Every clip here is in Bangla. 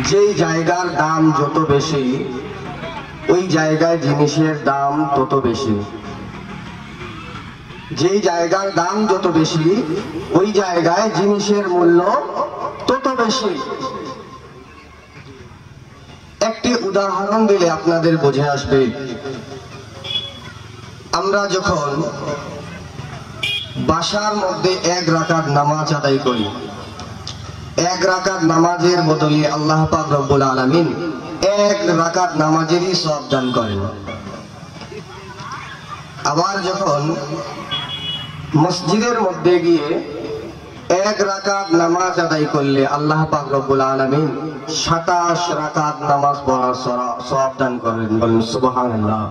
যেই জায়গার দাম যত বেশি ওই জায়গায় জিনিসের দাম তত বেশি। যেই জায়গার দাম যত বেশি ওই জায়গায় জিনিসের মূল্য তত বেশি। একটি উদাহরণ দিলে আপনাদের বুঝে আসবে। আমরা যখন বাসার মধ্যে এক রাকাত নামাজ আদায় করি, এক রাকাত নামাজের বদলে আল্লাহ পাক রব্বুল আলামিন এক রাকাত নামাজেরই সওয়াব দান করেন। আবার যখন মসজিদের মধ্যে গিয়ে এক রাকাত নামাজ আদায় করলে আল্লাহ পাক রব্বুল আলামিন 27 রাকাত নামাজ পড়ার সওয়াব দান করেন। বলেন সুবহানাল্লাহ।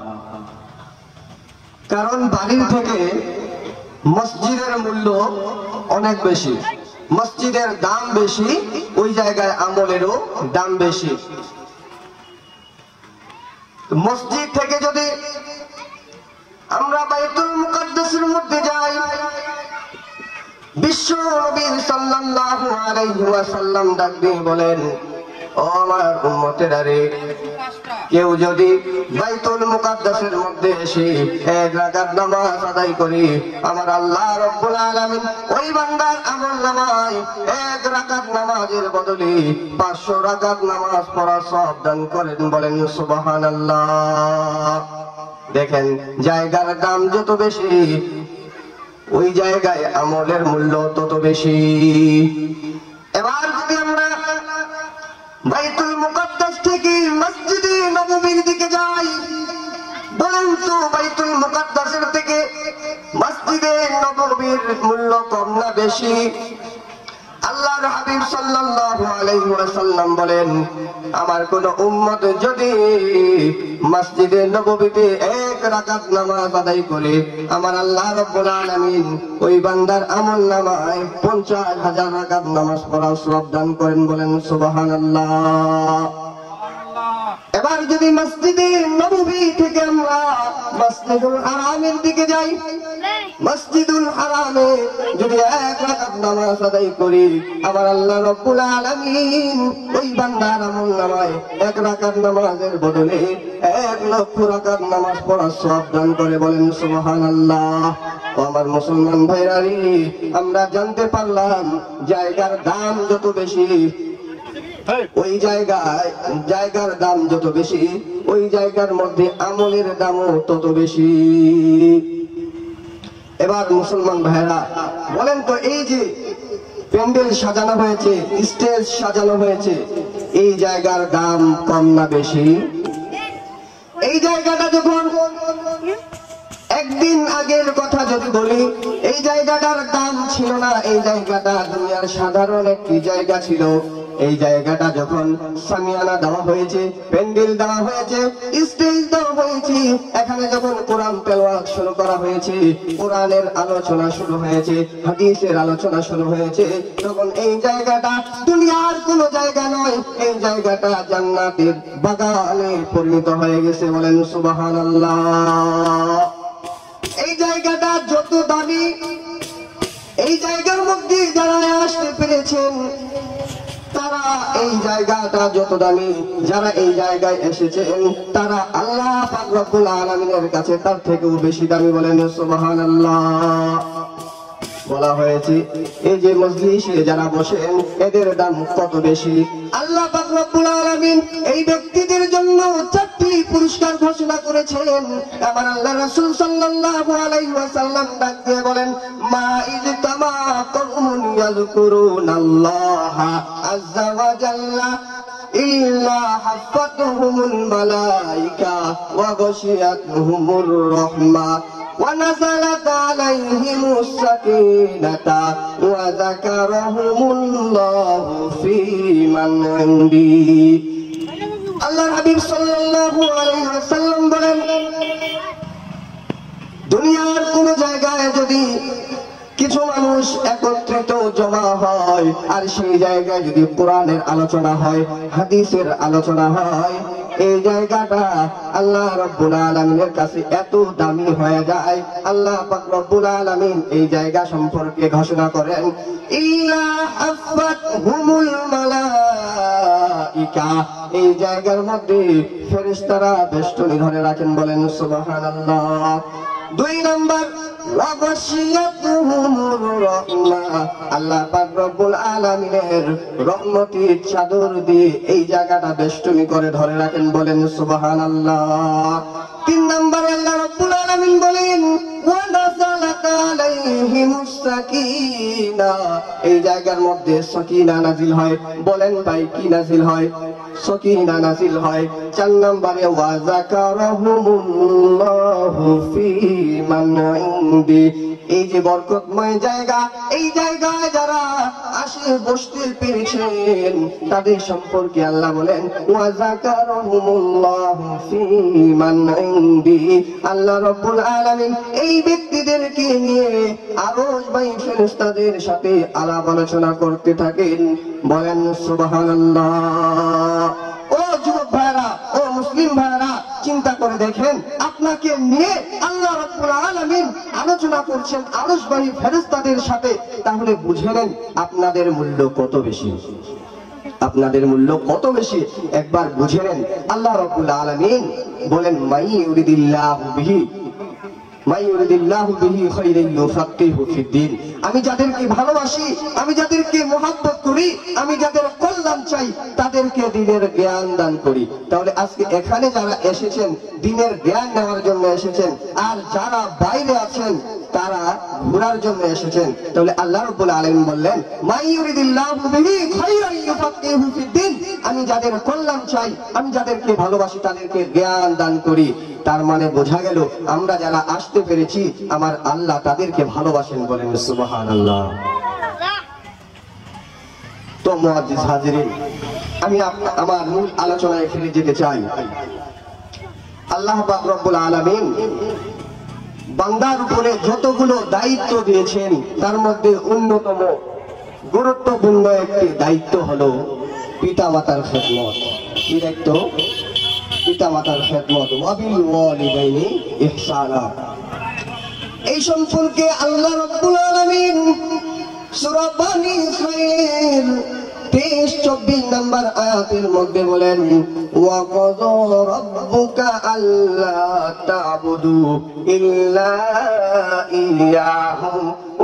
কারণ বাড়ির থেকে মসজিদের মূল্য অনেক বেশি, মসজিদের দাম বেশি, ওই জায়গায় আমলেরও দাম বেশি। মসজিদ থেকে যদি আমরা বাইতুল মুকাদ্দাসের মধ্যে যাই, বিশ্ব নবী সাল্লাল্লাহু আলাইহি ওয়াসাল্লাম ডাক দিয়ে বলেন, ও আমার উম্মতেরা রে, কেউ যদি বাইতুল মুকাদ্দাসের মধ্যে এসে এক রাকাত নামাজ আদায় করি, আমার আল্লাহ রব্বুল আলামিন ওই বান্দার আমলনামায় এক রাকাত নামাজের বদলে 500 রাকাত নামাজ পড়ার সওয়াব দান করেন। বলেন সুবহানাল্লাহ। দেখেন, জায়গার দাম যত বেশি ওই জায়গায় আমলের মূল্য তত বেশি। এবার যদি আমরা বাইতুল মুকাদ্দাস থেকে মসজিদে নববীর দিকে যাই, বলেন তো বাইতুল মুকাদ্দাসের থেকে মসজিদে নববীর মূল্য কম না বেশি? আল্লাহর হাবিব সাল্লাল্লাহু আলাইহি ওয়াসাল্লাম বলেন, আমার কোন উম্মত যদি মসজিদে নববীতে এক রাকাত নামাজ আদায় করে, আমার আল্লাহ রাব্বুল আলামিন ওই বান্দার আমলনামায় 50,000 রাকাত নামাজ পড়ার সওয়াব দান করেন। বলেন সুবহানাল্লাহ। এবার যদি মসজিদে নববী থেকে আমরা মসজিদুল হারামের দিকে যাই, মসজিদুল হারামে যদি এক রাকাত নামাজ আদায় করি, আমার আল্লাহ রাব্বুল আলামিন ওই বান্দার আমলনামায় এক রাকাত নামাজের বদলে 1 লক্ষ রাকাত নামাজ পড়ার সওয়াব দান করে। বলেন সুবহানাল্লাহ। ও আমার মুসলমান ভাইরা রে, আমরা জানতে পারলাম জায়গার দাম যত বেশি ওই জায়গার দাম যত বেশি ওই জায়গার মধ্যে আমলের দামও তত বেশি। এবার মুসলমান ভাইরা বলেন তো, এই যে প্যান্ডেল সাজানো হয়েছে, স্টেজ সাজানো হয়েছে, এই জায়গার দাম কম না বেশি? এই জায়গাটা যখন একদিন আগের কথা যদি বলি, এই জায়গাটার দাম ছিল না। এই জায়গাটা দুনিয়ার সাধারণ একটি জায়গা ছিল। এই জায়গাটা যখন সামিয়ানা দেওয়া হয়েছে, প্যান্ডেল দেওয়া হয়েছে, স্টেজ দেওয়া হয়েছে, এখানে যখন কোরআন তেলাওয়াত শুরু করা হয়েছে, কোরআনের আলোচনা শুরু হয়েছে, হাদিসের আলোচনা শুরু হয়েছে, তখন এই জায়গাটা দুনিয়ার কোনো জায়গা নয়, এই জায়গাটা জান্নাতের বাগানে পরিণত হয়ে গেছে। বলেন সুবহানাল্লাহ। এই জায়গাটা যত দামি, এই জায়গার মধ্যে যারা আসতে পেরেছেন তারা, এই জায়গাটা যত দামি, যারা এই জায়গায় এসেছেন তারা আল্লাহ পাক রব্বুল আলামিনের কাছে তার থেকেও বেশি দামি। বলেন সুবহানাল্লাহ। বলা হয়েছে এই যে মজলিসে যারা বসেন এদের দাম কত বেশি। আল্লাহ পাক রব্বুল আলামিন এই ব্যক্তিদের জন্য 4টি পুরস্কার ঘোষণা করেছেন। আমার আল্লাহ রাসূল সাল্লাল্লাহু আলাইহি ওয়াসাল্লাম ডাক দিয়ে বলেন, মা ইজতামা কওমুন ইয়াযকুরুনাল্লাহা আযজা ওয়া জাল্লা ইল্লা হাফাতুহুমুল মালায়েকা ওয়া গাশিয়াতুহুমুর রাহমা ونزلت عليهم السكينة وذكرهم الله في من عنده। আল্লাহর হাবিব সাল্লাল্লাহু আলাইহি ওয়াসাল্লাম বলেন, দুনিয়ার কোন জায়গায় যদি কিছু মানুষ একত্রিত জমা হয় আর সেই জায়গায় যদি কোরআনের আলোচনা হয়, হাদিসের আলোচনা হয়, এই জায়গাটা আল্লাহ রাব্বুল আলামিনের কাছে এত দামি হয়ে যায়, আল্লাহ পাক রব্বুল আলামিন এই জায়গা সম্পর্কে ঘোষণা করেন, ইল্লা আফাতহুমুল মালাইকা, এই জায়গার মধ্যে ফেরেশতারা বেষ্টনী ধরে রাখেন, বলেন সুবহানাল্লাহ। 2 নাম্বার, আল্লাহ পাক রব্বুল আলামিনের রহমতের চাদর দিয়ে এই জায়গাটা বেষ্টনী করে ধরে রাখেন, বলেন সুবহানাল্লাহ। 3 নম্বরে আল্লাহ রাব্বুল আলামিন বলেন, ওয়া নাযালাত আলাইহিমুস সাকিনা, এই জায়গার মধ্যে সাকিনা নাজিল হয়, বলেন ভাই কি নাজিল হয়? সাকিনা নাজিল হয়। 4 নম্বরে, ওয়া যাকারাহুমুল্লাহু ফী মান ইনদি, এই যে বরকতময় জায়গা, এই জায়গায় যারা আসে বসতে পেরেছেন তাদের সম্পর্কে আল্লাহ বলেন, ওয়া যাকারাহুমুল্লাহু ফী মান ইনদি, আল্লাহ রাব্বুল আলামিন এই ব্যক্তিদেরকে নিয়ে আরশবাহী ফেরেশতাদের সাথে আলাপ আলোচনা করতে থাকেন, বলেন সুবহানাল্লাহ। ও যুবক ভাইরা, ও মুসলিম ভাইরা, চিন্তা করে দেখেন, আপনাকে নিয়ে আল্লাহ রাব্বুল আলামিন আলোচনা করছেন আরশবাহী ফেরেশতাদের সাথে, তাহলে বুঝে নেন আপনাদের মূল্য কত বেশি, আপনাদের মূল্য কত বেশি, একবার বুঝে নেন। আল্লাহ রাব্বুল আলামিন বলেন, মাই ইউরিদিল্লাহু বিহি খায়রান ইউফাক্কিহু ফিদ্দীন, আমি যাদেরকে ভালোবাসি, আমি যাদেরকে মহব্বত করি, আমি যাদের কল্যাণ চাই, তাদেরকে দ্বীনের জ্ঞান দান করি। তাহলে আজকে এখানে যারা এসেছেন দ্বীনের জ্ঞান নেওয়ার জন্য এসেছেন, আর যারা বাইরে আছেন তারা ঘোরার জন্য এসেছেন। তাহলে আল্লাহ রাব্বুল আলামিন বললেন, মাই ইউরিদিল্লাহু বিহি খায়রান ইউফাক্কিহু ফিদ্দীন, আমি যাদের কল্যাণ চাই, আমি যাদেরকে ভালোবাসি, তাদেরকে জ্ঞান দান করি। তার মানে বোঝা গেল আমরা যারা আসতে পেরেছি আমার আল্লাহ তাদেরকে ভালোবাসেন, বলেন সুবহানাল্লাহ। তো মুআজ্জিজ হাজিরিন, আমি আমার মূল আলোচনায় ফিরে যেতে চাই। আল্লাহ পাক রব্বুল আলামিন বান্দার উপরে যতগুলো দায়িত্ব দিয়েছেন তার মধ্যে অন্যতম গুরুত্বপূর্ণ একটি দায়িত্ব হলো পিতামাতার খেদমত। কি দায়িত্ব? পিতামাতার খেদমত। ওয়াবিল ওয়ালিদাইনি ইহসানা, এই সম্পর্কে আল্লাহ রাব্বুল আলামিন সূরা বনী ইসরাঈল 23-24 নম্বর আয়াতের মধ্যে বলেন, ওয়া ক্বাযা রাব্বুকা আল্লা তা'বুদু ইল্লা ইয়্যাহু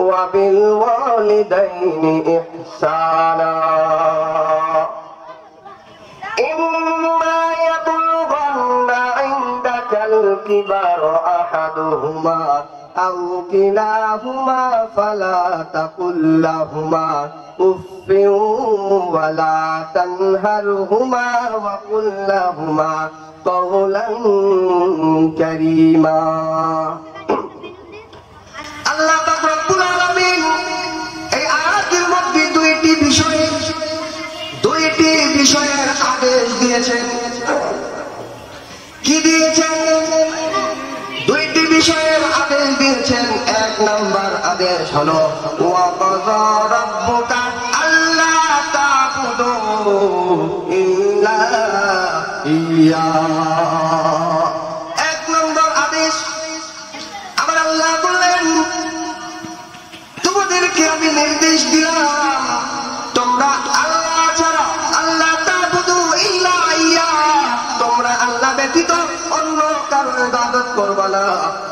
ওয়া বিল ওয়ালিদাইনি ইহসানা, ইম্মা ইয়াবলুগান্না ইনদাকাল কিবারা আহাদুহুমা আও কিলাহুমা ফালা তাকুল লাহুমা উফফিন ওয়া লা তানহারহুমা ওয়া কুল লাহুমা কাওলান কারীমা। আল্লাহ পাক রব্বুল আলামিন এই আয়াতের মধ্যে দুইটি বিষয়ের আদেশ দিয়েছেন। কি দিয়েছেন? দুইটি বিষয়ের আদেশ দিয়েছেন। 1 নম্বর আদেশ হলো, ওয়া ক্বাযা রাব্বুকা আল্লা তা'বুদু ইল্লা ইয়্যাহু। 1 নম্বর আদেশ, আমার আল্লাহ বললেন, তোমাদেরকে আমি নির্দেশ দিলাম তোমরা আল্লাহ ছাড়া, আল্লাহ তা'বুদু ইল্লা ইয়্যাহু, তোমরা আল্লাহ ব্যতীত অন্য কারো ইবাদত করবে না,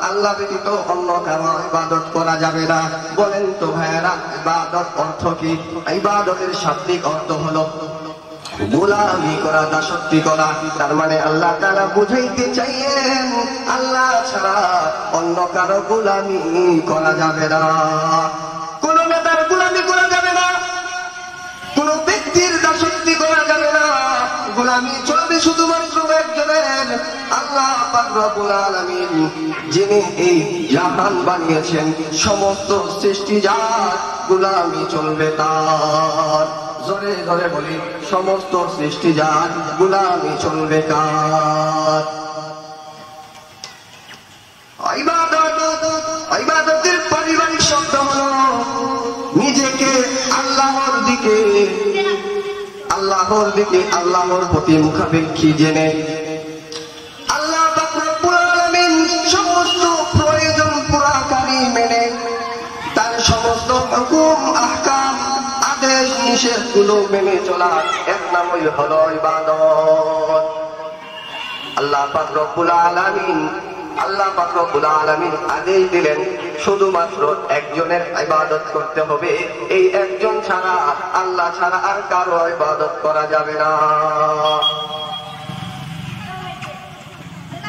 আল্লাহ ব্যতীত অন্য কারো ইবাদত করা যাবে না। বলেন তো ভাইরা, ইবাদত অর্থ কি? ইবাদতের শাব্দিক অর্থ হলো গোলামি করা, দাসত্ব করা। তার মানে আল্লাহ তাআলা বুঝাইতে চাইলেন আল্লাহ ছাড়া অন্য কারো গোলামি করা যাবে না, কোন নেতার গোলামি করা যাবে না, কোন ব্যক্তির দাসত্ব করা যাবে না। গোলামি চলবে শুধুমাত্র একজনের, আল্লাহ পাক রব্বুল আলামিন, যিনি এই জাহান বানিয়েছেন, সমস্ত সৃষ্টিজাত গোলামি চলবে তার। জোরে জোরে বলি, সমস্ত সৃষ্টিজাত গোলামি চলবে কার? ইবাদতের পারিবারিক শব্দ হলো নিজেকে আল্লাহর দিকে, আল্লাহর প্রতি মুখাপেক্ষী জেনে নির্দেশগুলো মেনে চলা এর নামই হলো ইবাদত। আল্লাহ পাক রব্বুল আলামিন আদেশ দিলেন শুধুমাত্র একজনের ইবাদত করতে হবে, এই একজন ছাড়া, আল্লাহ ছাড়া আর কারো ইবাদত করা যাবে না।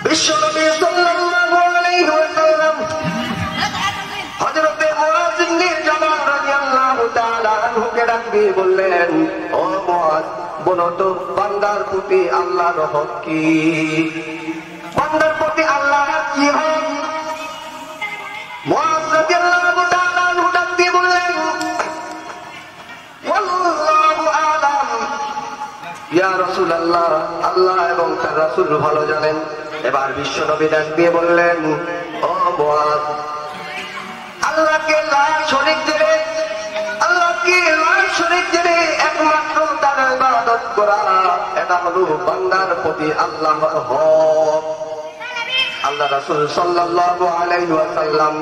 বিশ্বনবী সাল্লাল্লাহু আলাইহি ওয়াসাল্লাম হযরত মুআয ইবনে জাবাল রাদিয়াল্লাহু তাআলা আনহুকে ডাক দিয়ে বললেন, ও মুআয, বলো তো বান্দার প্রতি আল্লাহর হক কি? বান্দার প্রতি আল্লাহর কি হক? মুআয রাদিয়াল্লাহু তাআলা আনহু ডাক দিয়ে বললেন, আল্লাহু আ'লাম। ইয়া রাসূলুল্লাহ, আল্লাহ এবং তার রাসূল ভালো জানেন। এবার বিশ্বনবী ডাক দিয়ে বললেন, ও মুআয, আল্লাহকে লা শরীক জেনে, আল্লাহকে লা শরীক জেনে একমাত্র তার ইবাদত করা, এটা হলো বান্দার প্রতি আল্লাহর হক। আল্লাহ রাসূল সাল্লাল্লাহু আলাইহি ওয়াসাল্লাম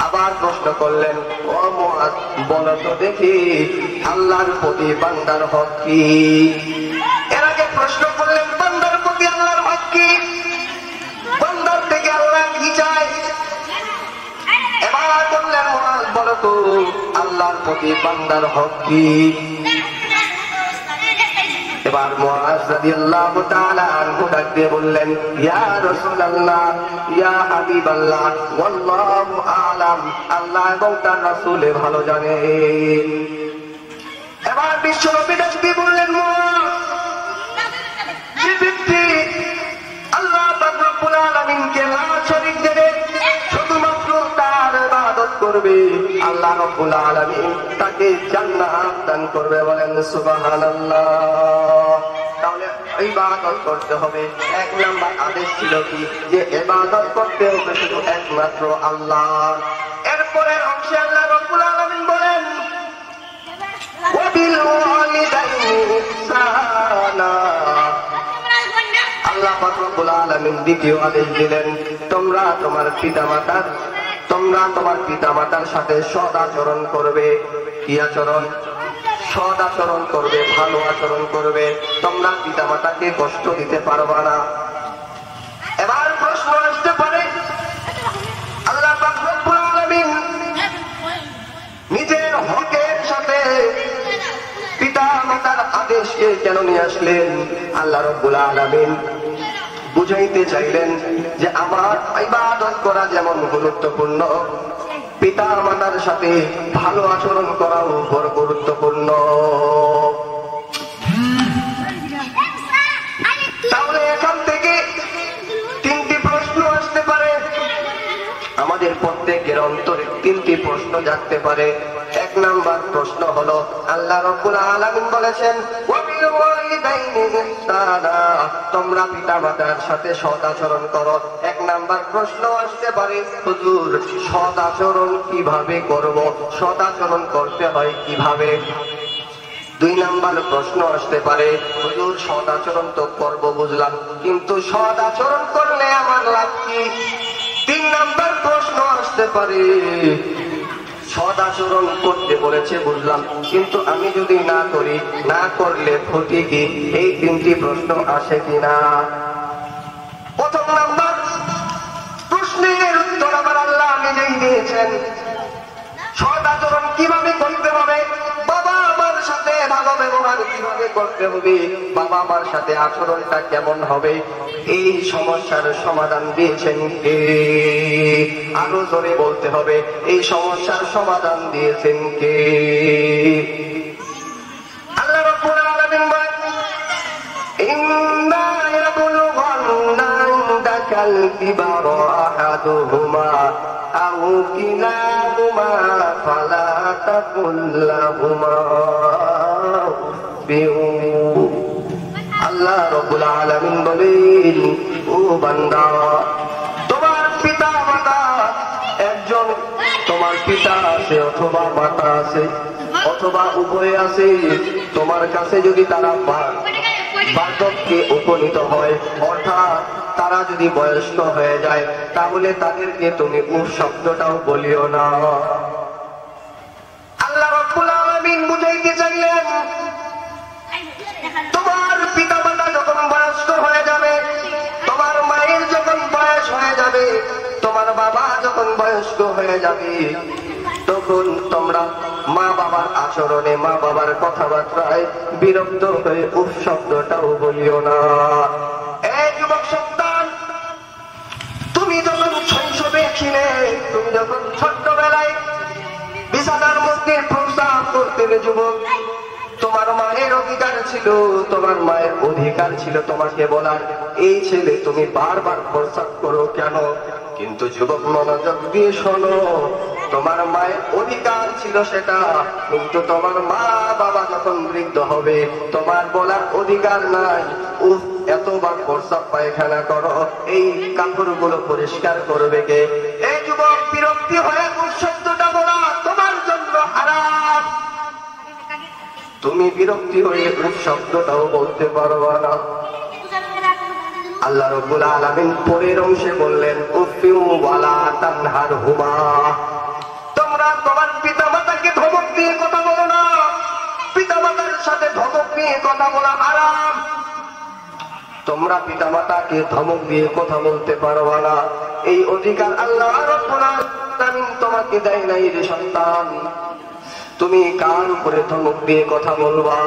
আবার প্রশ্ন করলেন, ও মুআয, বলো তো দেখি আল্লাহর প্রতি বান্দার হক কি? এর আগে প্রশ্ন করলেন বান্দার প্রতি আল্লাহর হক কি, বান্দার থেকে আল্লাহ কি চায়। এবার বললেন, মুআয, বলো তো আল্লাহর প্রতি বান্দার হক কি? এবার মুআয রাদিয়াল্লাহু তাআলা আনহু ডাক দিয়ে বললেন, ইয়া রাসূলুল্লাহ, ইয়া হাবিবাল্লাহ, ওয়াল্লাহু আ'লাম, আল্লাহ এবং তার রাসূল ভালো জানে। এবার বিশ্বনবী ডাক দিয়ে বললেন, মুআয, যে ব্যক্তি আল্লাহ পাক রব্বুল আলামিনকে লা শরীক জেনে শুধুমাত্র তার ইবাদত করবে, আল্লাহ রব্বুল আলামিন তাকে জান্নাত দান করবে। বলেন সুবহানাল্লাহ। তাহলে ইবাদত করতে হবে। এক নাম্বার আদেশ ছিল কি, যে ইবাদত করতে হবে শুধু একমাত্র আল্লাহ। এরপরের অংশে আল্লাহ রব্বুল আলামিন বলেন, ওয়াবিল ওয়ালিদাইনি ইহসানা। আল্লাহ পাক রব্বুল আলামিন দ্বিতীয় আদেশ দিলেন, তোমরা তোমার পিতামাতার সাথে সৎ আচরণ করবে। কি আচরণ? সৎ আচরণ করবে, ভালো আচরণ করবে। তোমরা পিতামাতাকে কষ্ট দিতে পারবা না। এবার প্রশ্ন আসতে পারে, আল্লাহ পাক রব্বুল আলামিন নিজের হকের সাথে পিতামাতার আদেশকে কেন নিয়ে আসলেন? আল্লাহ রব্বুল আলামিন বুঝাইতে চাইলেন যে আমার ইবাদত করা যেমন গুরুত্বপূর্ণ, পিতা মাতার সাথে ভালো আচরণ করাও বড় গুরুত্বপূর্ণ। তাহলে এখান থেকে তিনটি প্রশ্ন আসতে পারে, আমাদের প্রত্যেকের অন্তরে তিনটি প্রশ্ন জাগতে পারে। এক নাম্বার প্রশ্ন হলো, আল্লাহ রাব্বুল আলামিন বলেছেন, ওয়াবিল ওয়ালিদাইনি ইহসানা, তোমরা পিতামাতার সাথে সৎ আচরণ করো। এক নাম্বার প্রশ্ন আসতে পারে, হুজুর সৎ আচরণ কিভাবে করব? সৎ আচরণ করতে হয় কিভাবে? দুই নাম্বার প্রশ্ন আসতে পারে, হুজুর সৎ আচরণ তো করবো বুঝলাম, কিন্তু সৎ আচরণ করলে আমার লাভ কি? তিন নাম্বার প্রশ্ন আসতে পারে, সৎ আচরণ করতে বলেছে বুঝলাম, কিন্তু আমি যদি না করি, না করলে ক্ষতি কি? এই তিনটি প্রশ্ন আসে কিনা? প্রথম নাম্বার প্রশ্নের উত্তর আবার আল্লাহ নিজেই দিয়েছেন। সৎ আচরণ কিভাবে করতে হবে? বাবা আমার সাথে ভালো ব্যবহার কিভাবে করতে হবে? বাবা আমার সাথে আচরণটা কেমন হবে? এই সমস্যার সমাধান দিয়েছেন কে? আরো জোরে বলতে হবে, এই সমস্যার সমাধান দিয়েছেন কে? আল্লাহ রাব্বুল আলামিন বলেন, ইন্না ইয়াবলুগান্না ইনদাকাল কিবারা আহাদুহুমা আও কিলাহুমা ফালা তাকুল লাহুমা বিউ। আল্লাহ রাব্বুল আলামিন বলেন, ও বান্দা, তোমার পিতা মাতা একজন, তোমার পিতা আছে অথবা মাতা আছে অথবা উভয় আছে, তোমার কাছে যদি তারা বার্ধক্যে উপনীত হয়, অর্থাৎ তারা যদি বয়স্ক হয়ে যায়, তাহলে তাদেরকে তুমি উফ শব্দটাও বলিও না। আল্লাহ রাব্বুল আলামিন বুঝাইতে চাইলেন তোমার পিতা মাতা যখন বয়স্ক হয়ে যাবে, তোমার মায়ের যখন বয়স হয়ে যাবে, তোমার বাবা যখন বয়স্ক হয়ে যাবে, তখন তোমরা মা বাবার আচরণে, মা বাবার কথাবার্তায় বিরক্ত হয়ে উফ শব্দটাও বলিও না। এই যুবক সন্তান, তুমি যখন শৈশবে ছিলে, তুমি যখন ছোট্টবেলায় বিছানার মধ্যে প্রস্রাব করতে যুবক, তোমার মায়ের অধিকার ছিল, তোমার মায়ের অধিকার ছিল তোমাকে বলার, এই ছেলে তুমি বারবার প্রস্রাব করো কেন? কিন্তু যুবক মনোযোগ দিয়ে শোনো, তোমার মায়ের অধিকার ছিল সেটা, কিন্তু তোমার মা বাবা যখন বৃদ্ধ হবে, তোমার বলার অধিকার নাই উফ এতবার প্রস্রাব পায়খানা করো, এই কাপড়গুলো পরিষ্কার করবে কে? এই যুবক বিরক্তি হয়ে উফ শব্দটা বলা তোমার জন্য হারাম। তুমি বিরক্তি হয়ে উফ শব্দটাও বলতে পারবা না। আল্লাহ রাব্বুল আলামিন পরের অংশে বললেন উফিউ ওয়ালা তানহারহুমা, তোমরা তোমার পিতামাতাকে ধমক দিয়ে কথা বলো না, পিতামাতার সাথে ধমক দিয়ে কথা বলা হারাম। তোমরা পিতামাতাকে ধমক দিয়ে কথা বলতে পারবা না, এই অধিকার আল্লাহ রাব্বুল আলামিন তোমাকে দেয় নাই রে সন্তান। তুমি কার উপরে ধমক দিয়ে কথা বলবা?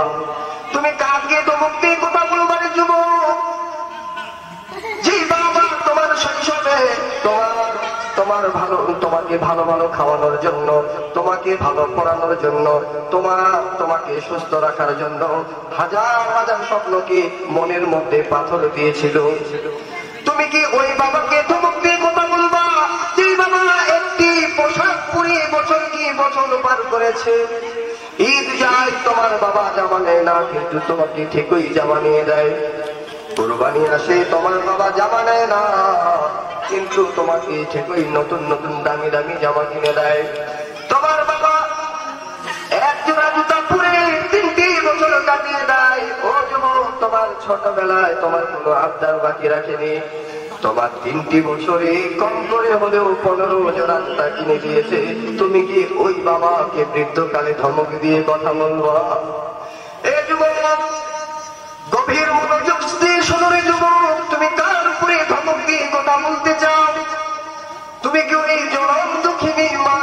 তুমি কাকে ধমক দিয়ে কথা বলবা রে যুবক? যে বাবা তোমার শৈশবে তোমাকে ভালো ভালো খাওয়ানোর জন্য, তোমাকে ভালো পড়ানোর জন্য, তোমাকে সুস্থ রাখার জন্য হাজার হাজার স্বপ্নকে মনের মধ্যে পাথর দিয়েছিল, তুমি কি ওই বাবাকে ধমক দিয়ে কথা বলবা? যে বাবা একটি পোশাক পরিয়ে বছর কি বছর পার করেছে, ঈদ যায় তোমার বাবা জামা নেয় না, কিন্তু তোমাকে ঠিকই জামা নিয়ে দেয়। কুরবানি আসে তোমার বাবা জামা নেয় না, কিন্তু তোমাকে ঠিকই নতুন নতুন দামি দামি জামা কিনে দেয়। তোমার বাবা এক জোড়া জুতা পরে 3টি বছর কাটিয়ে দেয়। ও যুবক, তোমার ছোটবেলায় তোমার কোনো আবদার বাকি রাখেনি, তোমার 3টি বছরে কম করে হলেও 15 জোড়া জুতা কিনে দিয়েছে। তুমি কি ওই বাবাকে বৃদ্ধকালে ধমক দিয়ে কথা বলবা? এ যুবক, গভীর মনোযোগ দিয়ে শোনো রে যুবক, তুমি কার উপরে ধমক দিয়ে কথা বলতে চাও? তুমি কি ওই জনম দুঃখিনী মা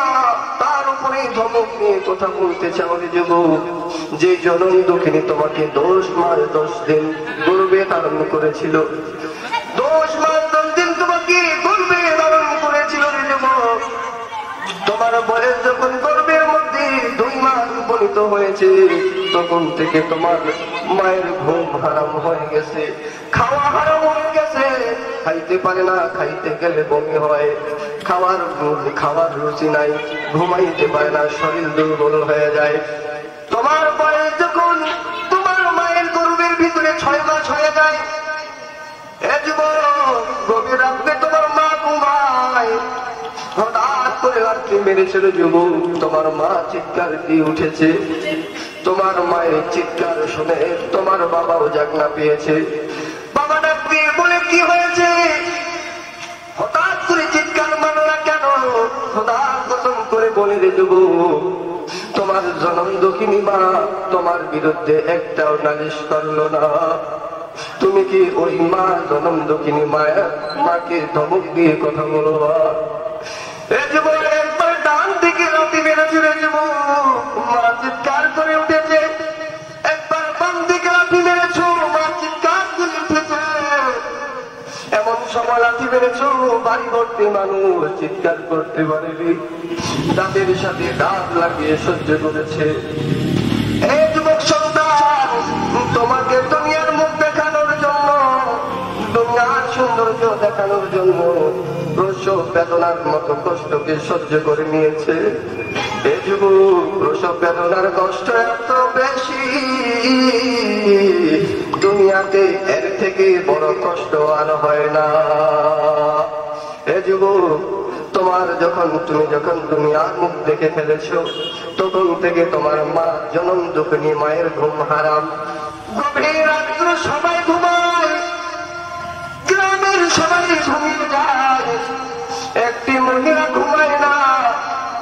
তার উপরে ধমক দিয়ে কথা বলতে চাও রে যুবক? যে জনম দুঃখিনী তোমাকে 10 মাস 10 দিন গর্ভে ধারণ করেছিল, 10 মাস 10 দিন তোমাকে গর্ভে ধারণ করেছিল রে যুবক। তোমার বয়স যখন গর্ভের মধ্যে 2 মাস উপনীত হয়েছে, তখন থেকে তোমার মায়ের ঘুম হারাম হয়ে গেছে, খাওয়া হারাম হয়ে গেছে, খাইতে পারে না, খাইতে গেলে বমি হয়, খাওয়ার রুচি নাই, ঘুমাইতে পারে না, শরীর দুর্বল হয়ে যায়। তোমার বয়স যখন তোমার মায়ের গর্ভের ভিতরে 6 মাস হয়ে যায়, এ যুবক, গভীর রাতে তোমার মা ঘুমায়, হঠাৎ করে রাত্রি মেরেছিল যুবক, তোমার মা চিৎকার দিয়ে উঠেছে। তোমার মায়ের চিৎকার শুনে তোমার বাবাও জাগনা পেয়েছে। বাবা ডাক দিয়ে বলে কি হয়েছে? হঠাৎ করে চিৎকার মারলা কেন? খোদার কসম করে বলে রে যুবক, তোমার জনম দুঃখিনী মা তোমার বিরুদ্ধে একটাও নালিশ করলো না। তুমি কি ওই মা জনম দুঃখিনী মাকে ধমক দিয়ে কথা বলবা? এ যুবক, একবার ডান দিকে লাথি মেরেছিল যুবক, মা চিৎকার করে উঠেছে। একবার বাম দিকে লাথি মেরেছ, মা চিৎকার করে উঠেছে। এমন সময় লাথি মেরেছ, বাড়ি ভর্তি মানুষ চিৎকার করতে পারেনি, দাঁতের সাথে দাঁত লাগিয়ে সহ্য করেছে। এই যুবক সন্তান, তোমাকে দুনিয়ার মুখ দেখানোর জন্য, দুনিয়ার সৌন্দর্য দেখানোর জন্য প্রসব বেদনার মতো কষ্টকে সহ্য করে নিয়েছে। এই যুবক, প্রসব বেদনার কষ্ট এত বেশি, দুনিয়াতে এর থেকে বড় কষ্ট আর হয় না। এ যুবক, তুমি যখন দুনিয়ার মুখ দেখে ফেলেছো, তখন থেকে তোমার মা জনম দুঃখিনী মায়ের ঘুম হারাম। গভীর রাত্রে সবাই ঘুমায়, গ্রামের সবাই ঘুমিয়ে যায়, একটি মহিলা ঘুমায় না,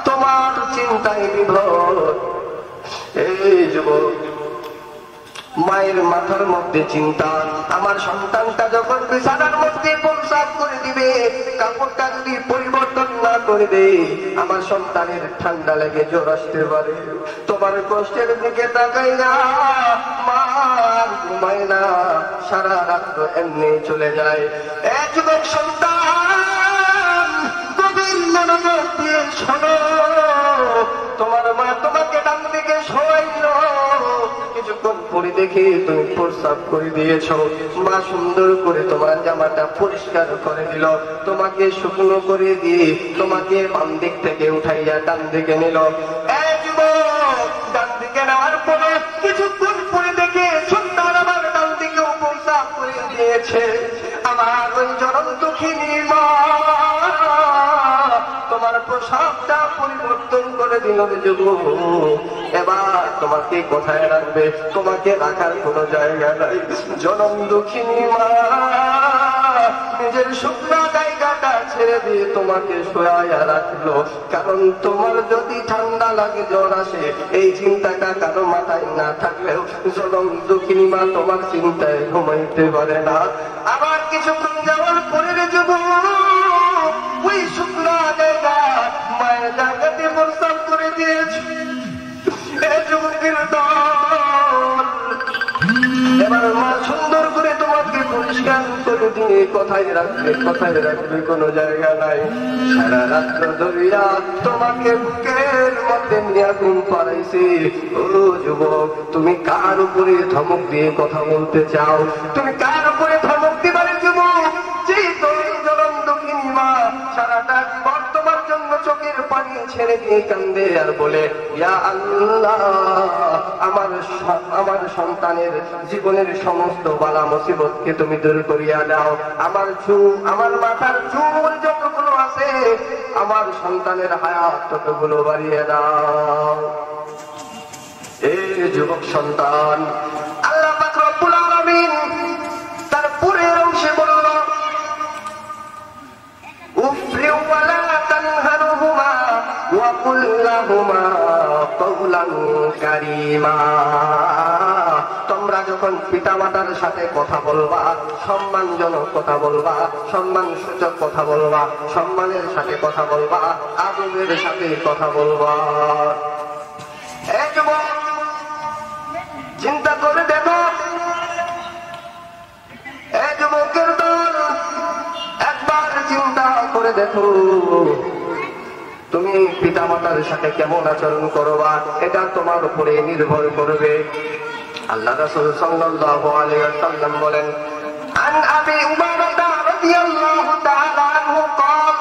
তোমার চিন্তায় বিভোর। এই যুবক, মায়ের মাথার মধ্যে চিন্তা, আমার সন্তানটা যখন বিছানার মধ্যে প্রস্রাব করে দিবে, কাপড়টা যদি পরিবর্তন না করে দে, আমার সন্তানের ঠান্ডা লেগে জ্বর আসতে পারে। তোমার কষ্টের দিকে তাকাই না, মা ঘুমায় না, সারা রাত এমনি চলে যায়। এক যুবক সন্তান, গভীর মনোযোগ দিয়ে শোনো, তোমার মা তোমাকে ডান দিকে শোয়াইল, কিছুক্ষণ পরে দেখে তুমি প্রস্রাব করে দিয়েছ, মা সুন্দর করে তোমার জামাটা পরিষ্কার করে দিল, তোমাকে শুকনো করে দিয়ে তোমাকে বাম দিক থেকে উঠাইয়া ডান দিকে নিল। ডান দিকে নেওয়ার পরে কিছুক্ষণ পরে দেখে সন্তান আমার ডান দিকেও প্রস্রাব করে দিয়েছে। আমার ওই জনম দুঃখিনী মা তোমার প্রসাবটা পরিবর্তন করে দিল যুবক। এবার তোমাকে কোথায় রাখবে? তোমাকে রাখার কোন জায়গা নাই। জনম দুঃখিনী মা নিজের শুকনা জায়গাটা ছেড়ে দিয়ে তোমাকে শোয়া রাখলো, কারণ তোমার যদি ঠান্ডা লাগে, জ্বর আসে, এই চিন্তাটা কারো মাথায় না থাকলেও জনম দুঃখিনী মা তোমার চিন্তায় ঘুমাইতে পারে না। আবার কিছুক্ষণ যাওয়ার পরে যুবক ওই শুকনা জায়গা মায়ের জায়গাতে প্রস্তাব করে দিয়েছে। যুবকের দল এবার মা সুন্দর করে তোমাকে পরিষ্কার করে দিয়ে কোথায় রাখবে কোন জায়গা নাই। সারা রাত্র ধরিয়া তোমাকে বুকের মধ্যে নিয়ে ঘুম পাড়াইছে। ও যুবক, তুমি কার উপরে ধমক দিয়ে কথা বলতে চাও? তুমি কার উপরে ধমক দিবারে যুবক? যে তোর জনম দুঃখিনী মা সারাটা জীবন তোমার জন্য চোখের পানি ছেড়ে দিয়ে কান্দে আর বলে, ইয়া আল্লাহ, আমার সন্তানের জীবনের সমস্ত বালা মুসিবতকে তুমি দূর করিয়া দাও। আমার মাথার চুল যতগুলো আছে, আমার সন্তানের হায়াত ততগুলো বাড়িয়ে দাও। এই যুবক সন্তান, আল্লাহ পাক রব্বুল আলামিন তার পুরের অংশে বলল, উফরিউ ওয়ালা তানহারুহুমা ওয়া কুল লাহুমা কওলান কারীমা। তোমরা যখন পিতামাতার সাথে কথা বলবা, সম্মানজনক কথা বলবা, সম্মান সূচক কথা বলবা, সম্মানের সাথে কথা বলবা, আদবের সাথে কথা বলবা। এই যুবক, চিন্তা করে দেখো, এই যুবকের দল, একবার চিন্তা করে দেখো, তুমি পিতামাতার সাথে কেমন আচরণ করবা, এটা তোমার উপরে নির্ভর করবে। আল্লাহ রাসূল সাল্লাল্লাহু আলাইহি ওয়াসাল্লাম বলেন, আন আবি উমামাহ রাদিয়াল্লাহু তাআলা আনহু قال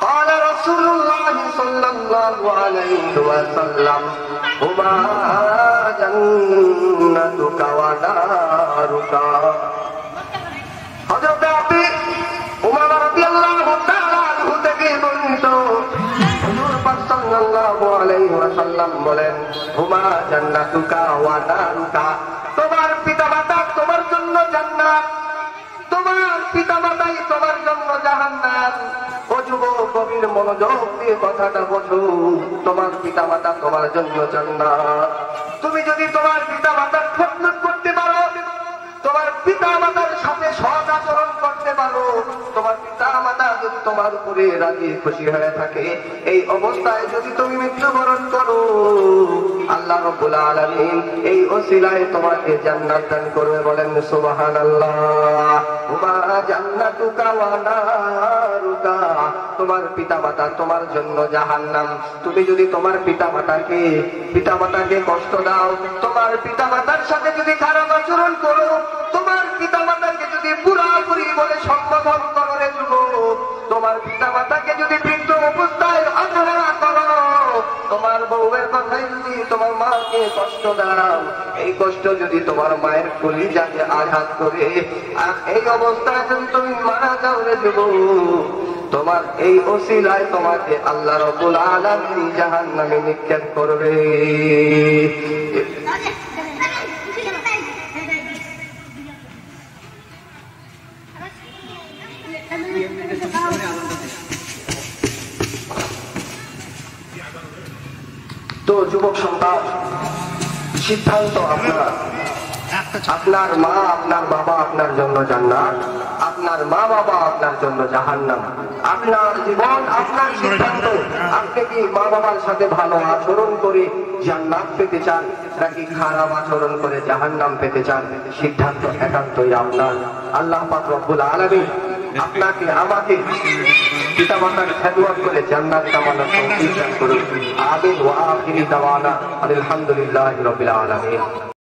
قال رسول الله صلى الله عليه وسلم হুমা জান্নাতুকা ওয়া নারুকা। হযরত আবি উমামাহ রাদিয়াল্লাহু তাআলা আনহু থেকে বর্ণিত, হুজুর পাক সাল্লাল্লাহু আলাইহি ওয়াসাল্লাম বলেন, হুমা জান্নাতুকা ওয়া নারুকা। তোমার পিতামাতা তোমার জন্য জান্নাত, তোমার পিতামাতাই তোমার জন্য জাহান্নাম। ও যুবক, গভীর মনোযোগ দিয়ে কথাটা বোঝো, তোমার পিতামাতা তোমার জন্য জান্নাত। তুমি যদি তোমার পিতামাতার খেদমত করতে পারো, তোমার পিতামাতার সাথে সৎ আচরণ করতে পারো, তোমার পিতামাতা যদি তোমার উপরে রাজি খুশি হয়ে থাকে, এই অবস্থায় যদি তুমি মৃত্যুবরণ করো, আল্লাহ রাব্বুল আলামিন এই ওসিলায় তোমাকে জান্নাত দান করবে। বলেন সুবহানাল্লাহ। ওয়া জান্নাতুকা ওয়া নারুকা। তোমার পিতামাতা তোমার জন্য জাহান্নাম। তুমি যদি তোমার পিতামাতাকে কষ্ট দাও, তোমার পিতামাতার সাথে যদি খারাপ আচরণ করো, তোমার পিতামাতাকে যদি পুরাপুরি বলে সম্বোধন করো রে যুবক, তোমার পিতামাতাকে যদি বৃদ্ধ অবস্থায় অবহেলা করো, তোমার বউয়ের কথাই যদি তোমার মাকে কষ্ট দাও, এই কষ্ট যদি তোমার মায়ের কলিজাকে আঘাত করে, আর এই অবস্থায় যদি তুমি মারা যাও রে যুবক, তোমার এই ওসিলায় তোমাকে আল্লাহ রাব্বুল আলামিন জাহান্নামে নিক্ষেপ করবে। তো যুবক সন্তান, সিদ্ধান্ত আপনার। আপনার মা আপনার বাবা আপনার জন্য জান্নাত, আপনার মা বাবা আপনার জন্য জাহান্নাম। আপনার জীবন আপনার সিদ্ধান্ত। আপনি কি মা বাবার সাথে ভালো আচরণ করে জান্নাত পেতে চান, নাকি খারাপ আচরণ করে জাহান্নাম পেতে চান? সিদ্ধান্ত একান্তই আপনার। আল্লাহ পাক রব্বুল আলামিন আপনাকে আমাকে পিতামাতার খেদমত করে জান্নাত কামানোর তৌফিক দান করুন। আমিন ওয়া আখিরি দাওয়ানা আলহামদুলিল্লাহি রাব্বিল আলামিন।